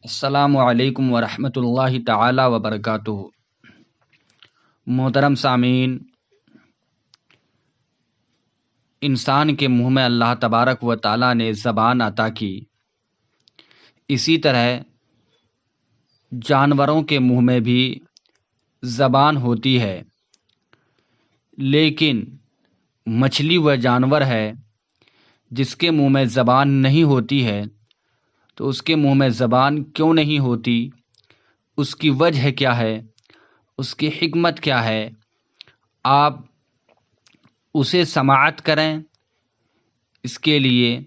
السلام علیکم ورحمۃ اللہ تعالی وبرکاتہ۔ محترم سامعین، انسان کے منہ میں اللہ تبارک و تعالی نے زبان عطا کی، اسی طرح جانوروں کے منہ میں بھی زبان ہوتی ہے، لیکن مچھلی وہ جانور ہے جس کے منہ میں زبان نہیں ہوتی ہے، تو اس کے منہ میں زبان کیوں نہیں ہوتی، اس کی وجہ کیا ہے، اس کی حکمت کیا ہے، آپ اسے سماعت کریں۔ اس کے لیے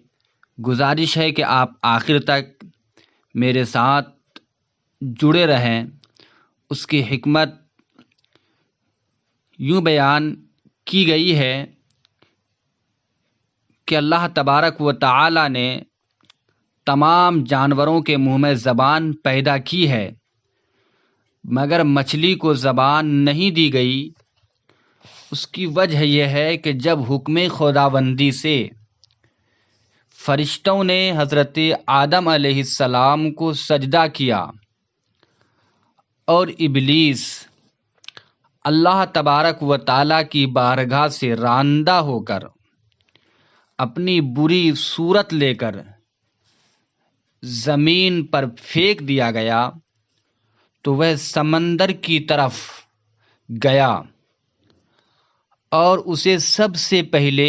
گزارش ہے کہ آپ آخر تک میرے ساتھ جڑے رہیں۔ اس کی حکمت یوں بیان کی گئی ہے کہ اللہ تبارک و تعالی نے تمام جانوروں کے منہ میں زبان پیدا کی ہے، مگر مچھلی کو زبان نہیں دی گئی۔ اس کی وجہ یہ ہے کہ جب حکم خداوندی سے فرشتوں نے حضرت آدم علیہ السلام کو سجدہ کیا اور ابلیس اللہ تبارک و تعالی کی بارگاہ سے راندہ ہو کر اپنی بری صورت لے کر زمین پر پھینک دیا گیا، تو وہ سمندر کی طرف گیا اور اسے سب سے پہلے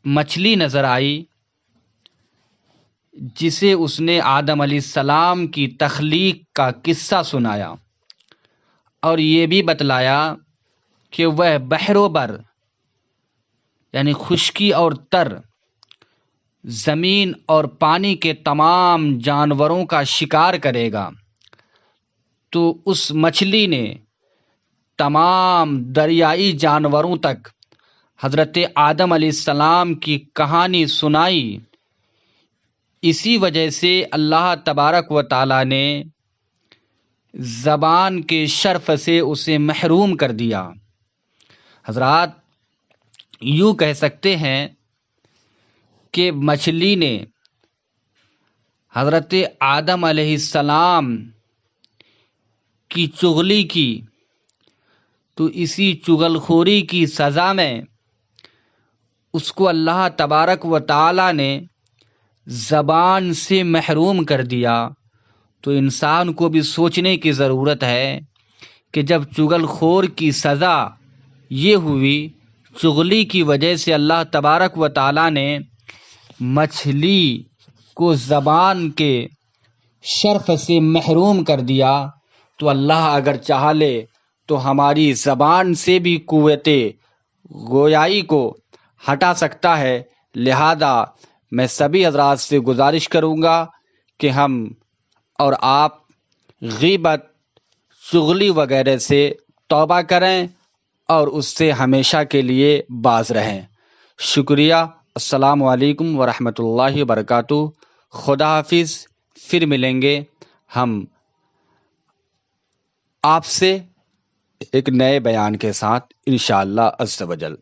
مچھلی نظر آئی، جسے اس نے آدم علیہ السلام کی تخلیق کا قصہ سنایا اور یہ بھی بتلایا کہ وہ بحر و بر یعنی خشکی اور تر، زمین اور پانی کے تمام جانوروں کا شکار کرے گا۔ تو اس مچھلی نے تمام دریائی جانوروں تک حضرت آدم علیہ السلام کی کہانی سنائی۔ اسی وجہ سے اللہ تبارک و تعالی نے زبان کے شرف سے اسے محروم کر دیا۔ حضرات، یوں کہہ سکتے ہیں کہ مچھلی نے حضرت آدم علیہ السلام کی چغلی کی، تو اسی چغل خوری کی سزا میں اس کو اللہ تبارک و تعالی نے زبان سے محروم کر دیا۔ تو انسان کو بھی سوچنے کی ضرورت ہے کہ جب چغل خور کی سزا یہ ہوئی، چغلی کی وجہ سے اللہ تبارک و تعالی نے مچھلی کو زبان کے شرف سے محروم کر دیا، تو اللہ اگر چاہ لے تو ہماری زبان سے بھی قوت گویائی کو ہٹا سکتا ہے۔ لہذا میں سبھی حضرات سے گزارش کروں گا کہ ہم اور آپ غیبت، چغلی وغیرہ سے توبہ کریں اور اس سے ہمیشہ کے لیے باز رہیں۔ شکریہ۔ السلام علیکم ورحمۃ اللہ وبرکاتہ۔ خدا حافظ۔ پھر ملیں گے ہم آپ سے ایک نئے بیان کے ساتھ انشاءاللہ عز و جل۔